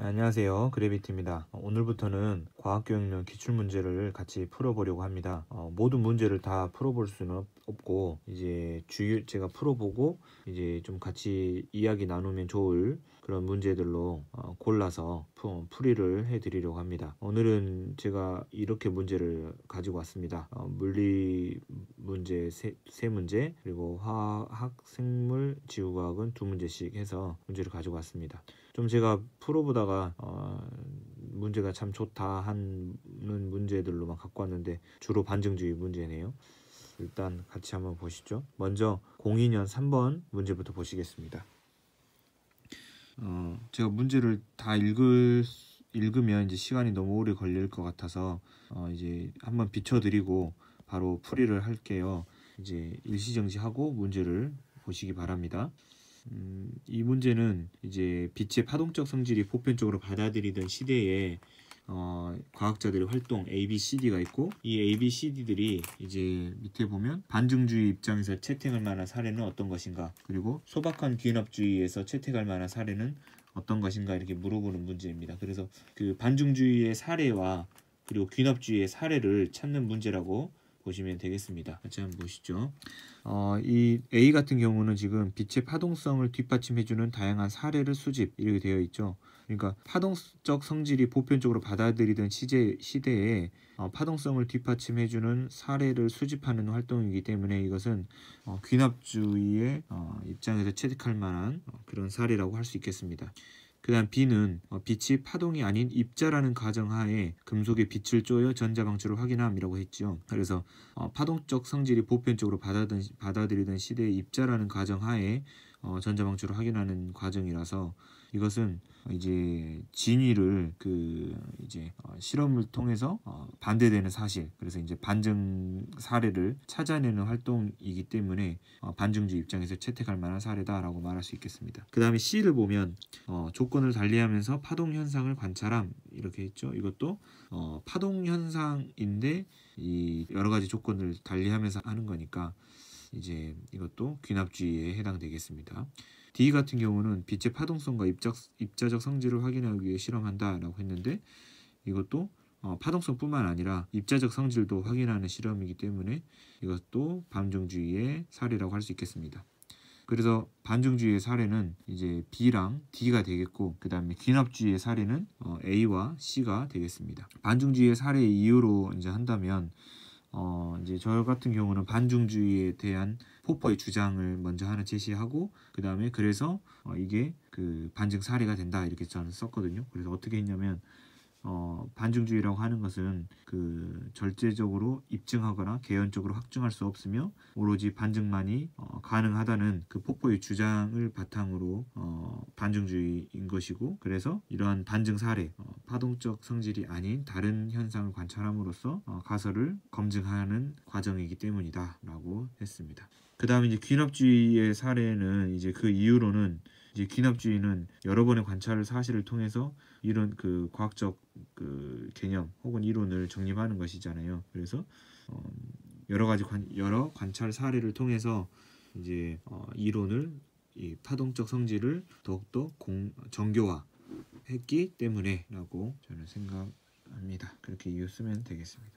안녕하세요. 그래비티입니다. 오늘부터는 과학교육용 기출문제를 같이 풀어보려고 합니다. 모든 문제를 다 풀어볼 수는 없고 이제 제가 풀어보고 이제 좀 같이 이야기 나누면 좋을 그런 문제들로 골라서 풀이를 해드리려고 합니다. 오늘은 제가 이렇게 문제를 가지고 왔습니다. 물리 문제 세 문제, 그리고 화학, 생물, 지구과학은 두 문제씩 해서 문제를 가지고 왔습니다. 좀 제가 풀어보다가 문제가 참 좋다 하는 문제들로만 갖고 왔는데 주로 반증주의 문제네요. 일단 같이 한번 보시죠. 먼저 02년 3번 문제부터 보시겠습니다. 제가 문제를 다 읽으면 이제 시간이 너무 오래 걸릴 것 같아서 이제 한번 비춰드리고 바로 풀이를 할게요. 이제 일시정지하고 문제를 보시기 바랍니다. 이 문제는 이제 빛의 파동적 성질이 보편적으로 받아들이던 시대에 과학자들의 활동 ABCD가 있고, 이 ABCD들이 이제 밑에 보면 반증주의 입장에서 채택할 만한 사례는 어떤 것인가, 그리고 소박한 귀납주의에서 채택할 만한 사례는 어떤 것인가, 이렇게 물어보는 문제입니다. 그래서 그 반증주의의 사례와 그리고 귀납주의의 사례를 찾는 문제라고 보시면 되겠습니다. 같이 한번 보시죠. 이 A 같은 경우는 지금 빛의 파동성을 뒷받침해주는 다양한 사례를 수집, 이렇게 되어 있죠. 그러니까 파동적 성질이 보편적으로 받아들이던 시대에 파동성을 뒷받침해주는 사례를 수집하는 활동이기 때문에 이것은 귀납주의의 입장에서 채택할 만한 그런 사례라고 할 수 있겠습니다. 그 다음 B는 빛이 파동이 아닌 입자라는 가정하에 금속의 빛을 쪼여 전자 방출을 확인함이라고 했죠. 그래서 파동적 성질이 보편적으로 받아들이던 시대의 입자라는 가정하에 전자 방출을 확인하는 과정이라서 이것은 이제 진위를 실험을 통해서 반대되는 사실, 그래서 이제 반증 사례를 찾아내는 활동이기 때문에 반증주의 입장에서 채택할 만한 사례다라고 말할 수 있겠습니다. 그 다음에 C를 보면 조건을 달리하면서 파동 현상을 관찰함, 이렇게 했죠. 이것도 파동 현상인데 이 여러 가지 조건을 달리하면서 하는 거니까 이제 이것도 귀납주의에 해당되겠습니다. D 같은 경우는 빛의 파동성과 입자적 성질을 확인하기 위해 실험한다라고 했는데 이것도 파동성뿐만 아니라 입자적 성질도 확인하는 실험이기 때문에 이것도 반증주의의 사례라고 할 수 있겠습니다. 그래서 반증주의의 사례는 이제 B랑 D가 되겠고, 그 다음에 귀납주의의 사례는 A와 C가 되겠습니다. 반증주의의 사례의 이유로 이제 한다면 이제 저 같은 경우는 반증주의에 대한 포퍼의 주장을 먼저 하나 제시하고, 그 다음에 그래서 이게 그 반증 사례가 된다, 이렇게 저는 썼거든요. 그래서 어떻게 했냐면 반증주의라고 하는 것은 그 절대적으로 입증하거나 개연적으로 확증할 수 없으며 오로지 반증만이 가능하다는 그 포퍼의 주장을 바탕으로 반증주의인 것이고, 그래서 이러한 반증 사례, 파동적 성질이 아닌 다른 현상을 관찰함으로써 가설을 검증하는 과정이기 때문이다 라고 했습니다. 그 다음에 이제 귀납주의의 사례는 이제 그 이유로는 이제 귀납주의는 여러 번의 관찰 사실을 통해서 이런 그 과학적 그 개념 혹은 이론을 정립하는 것이잖아요. 그래서 여러 관찰 사례를 통해서 이제 이론을, 이 파동적 성질을 더욱더 정교화했기 때문에라고 저는 생각합니다. 그렇게 이유 쓰면 되겠습니다.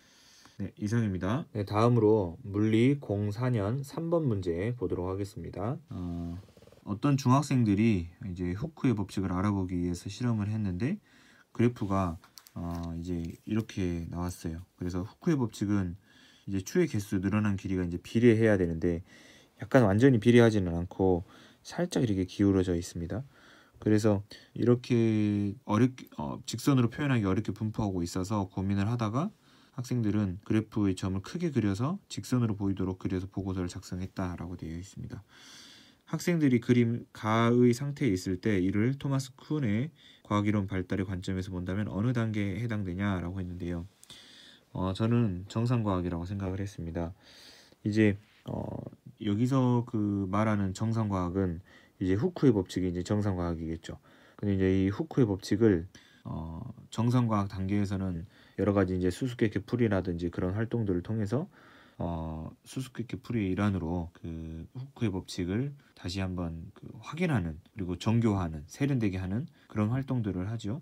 네, 이상입니다. 네, 다음으로 물리 04년 3번 문제 보도록 하겠습니다. 어떤 중학생들이 이제 후크의 법칙을 알아보기 위해서 실험을 했는데 그래프가 이제 이렇게 나왔어요. 그래서 후크의 법칙은 이제 추의 개수 늘어난 길이가 이제 비례해야 되는데 약간 완전히 비례하지는 않고 살짝 이렇게 기울어져 있습니다. 그래서 이렇게 직선으로 표현하기 어렵게 분포하고 있어서 고민을 하다가 학생들은 그래프의 점을 크게 그려서 직선으로 보이도록 그려서 보고서를 작성했다라고 되어 있습니다. 학생들이 그림 가의 상태에 있을 때 이를 토마스 쿤의 과학이론 발달의 관점에서 본다면 어느 단계에 해당되냐라고 했는데요. 저는 정상과학이라고 생각을 했습니다. 이제 여기서 그 말하는 정상과학은 이제 후크의 법칙이 이제 정상과학이겠죠. 근데 이제 이 후크의 법칙을 정상과학 단계에서는 여러 가지 이제 수수께끼 풀이라든지 그런 활동들을 통해서 수수께끼 풀이의 일환으로 그 후크의 법칙을 다시 한번 그 확인하는, 그리고 정교화하는, 세련되게 하는 그런 활동들을 하죠.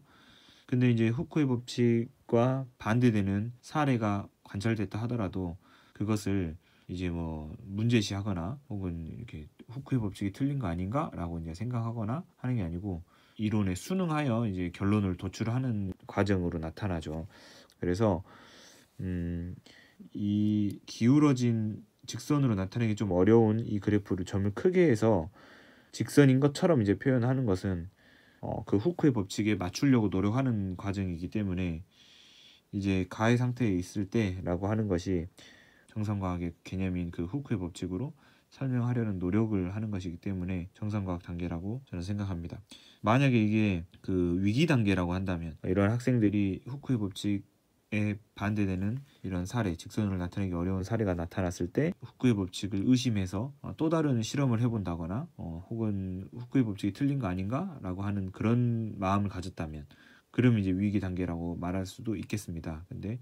근데 이제 후크의 법칙과 반대되는 사례가 관찰됐다 하더라도 그것을 이제 뭐 문제시하거나 혹은 이렇게 후크의 법칙이 틀린 거 아닌가라고 이제 생각하거나 하는 게 아니고, 이론에 순응하여 이제 결론을 도출하는 과정으로 나타나죠. 그래서 이 기울어진 직선으로 나타내기 좀 어려운 이 그래프를 점을 크게 해서 직선인 것처럼 이제 표현하는 것은 그 후크의 법칙에 맞추려고 노력하는 과정이기 때문에, 이제 가해 상태에 있을 때라고 하는 것이 정상과학의 개념인 그 후크의 법칙으로 설명하려는 노력을 하는 것이기 때문에 정상과학 단계라고 저는 생각합니다. 만약에 이게 그 위기 단계라고 한다면, 이런 학생들이 후크의 법칙에 반대되는 이런 사례, 직선으로 나타내기 어려운 사례가 나타났을 때 후크의 법칙을 의심해서 또 다른 실험을 해본다거나 혹은 후크의 법칙이 틀린 거 아닌가 라고 하는 그런 마음을 가졌다면, 그럼 이제 위기 단계라고 말할 수도 있겠습니다. 근데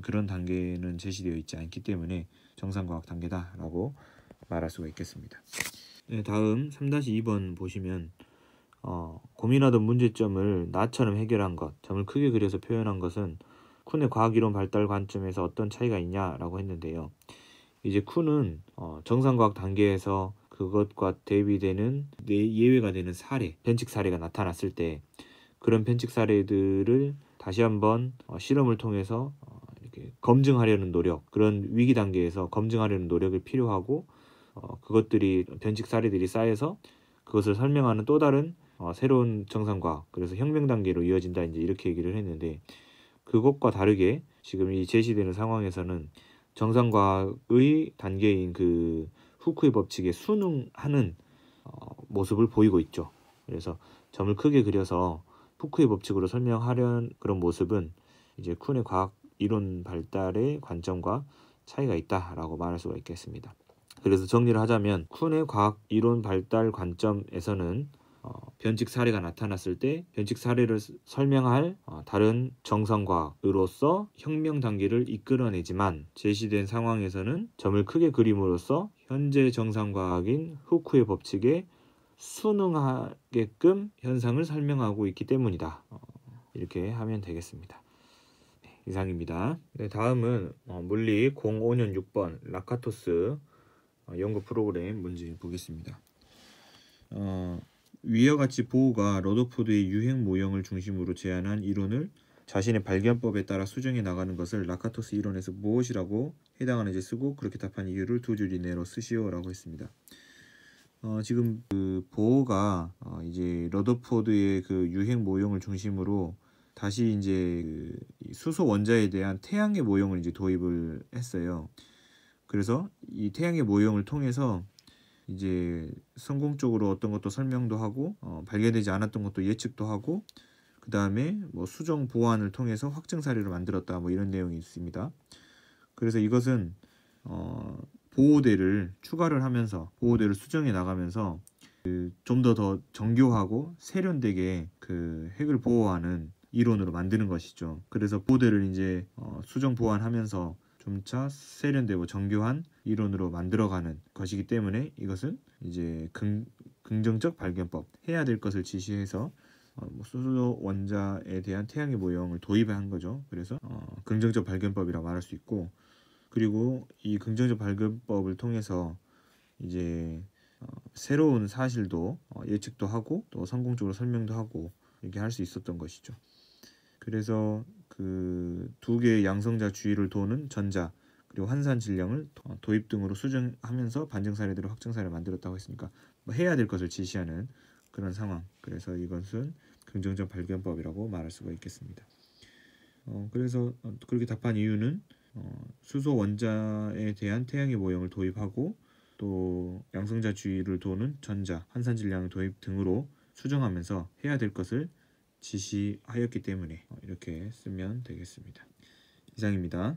그런 단계는 제시되어 있지 않기 때문에 정상과학 단계다라고 말할 수가 있겠습니다. 네, 다음 3-2번 보시면 고민하던 문제점을 나처럼 해결한 것, 점을 크게 그려서 표현한 것은 쿤의 과학이론 발달 관점에서 어떤 차이가 있냐라고 했는데요. 이제 쿤은 정상과학 단계에서 그것과 대비되는 예외가 되는 사례, 변칙 사례가 나타났을 때 그런 변칙 사례들을 다시 한번 실험을 통해서 이렇게 검증하려는 노력, 그런 위기 단계에서 검증하려는 노력이 필요하고, 그것들이 변칙 사례들이 쌓여서 그것을 설명하는 또 다른 새로운 정상과학, 그래서 혁명 단계로 이어진다, 이제 이렇게 얘기를 했는데, 그것과 다르게 지금 이 제시되는 상황에서는 정상과학의 단계인 그 후크의 법칙에 순응하는 모습을 보이고 있죠. 그래서 점을 크게 그려서 후크의 법칙으로 설명하려는 그런 모습은 이제 쿤의 과학 이론 발달의 관점과 차이가 있다라고 말할 수가 있겠습니다. 그래서 정리를 하자면 쿤의 과학 이론 발달 관점에서는 변칙 사례가 나타났을 때 변칙 사례를 설명할 다른 정상과학으로서 혁명 단계를 이끌어내지만, 제시된 상황에서는 점을 크게 그림으로써 현재 정상과학인 후크의 법칙에 순응하게끔 현상을 설명하고 있기 때문이다. 이렇게 하면 되겠습니다. 네, 이상입니다. 네, 다음은 물리 05년 6번 라카토스 연구 프로그램 문제 보겠습니다. 위와 같이 보우가 러더포드의 유행 모형을 중심으로 제안한 이론을 자신의 발견법에 따라 수정해 나가는 것을 라카토스 이론에서 무엇이라고 해당하는지 쓰고 그렇게 답한 이유를 두 줄 이내로 쓰시오라고 했습니다. 지금 그 보어가 이제 러더포드의 그 유행 모형을 중심으로 다시 이제 그 수소 원자에 대한 태양의 모형을 이제 도입을 했어요. 그래서 이 태양의 모형을 통해서 이제 성공적으로 어떤 것도 설명도 하고 발견되지 않았던 것도 예측도 하고, 그 다음에 뭐 수정 보완을 통해서 확증 사례를 만들었다, 뭐 이런 내용이 있습니다. 그래서 이것은 보호대를 추가를 하면서 보호대를 수정해 나가면서 좀 더 정교하고 세련되게 그 핵을 보호하는 이론으로 만드는 것이죠. 그래서 보호대를 이제 수정 보완하면서 점차 세련되고 정교한 이론으로 만들어가는 것이기 때문에 이것은 이제 긍정적 발견법, 해야 될 것을 지시해서 수소 원자에 대한 태양의 모형을 도입한 거죠. 그래서 긍정적 발견법이라고 말할 수 있고, 그리고 이 긍정적 발견법을 통해서 이제 새로운 사실도 예측도 하고 또 성공적으로 설명도 하고 이렇게 할 수 있었던 것이죠. 그래서 그 두 개의 양성자 주위를 도는 전자 그리고 환산 질량을 도입 등으로 수정하면서 반증 사례들을 확증 사례를 만들었다고 했으니까 뭐 해야 될 것을 지시하는 그런 상황. 그래서 이것은 긍정적 발견법이라고 말할 수가 있겠습니다. 그래서 그렇게 답한 이유는 수소 원자에 대한 태양의 모형을 도입하고 또 양성자 주위를 도는 전자, 환산 질량 도입 등으로 수정하면서 해야 될 것을 지시하였기 때문에 이렇게 쓰면 되겠습니다. 이상입니다.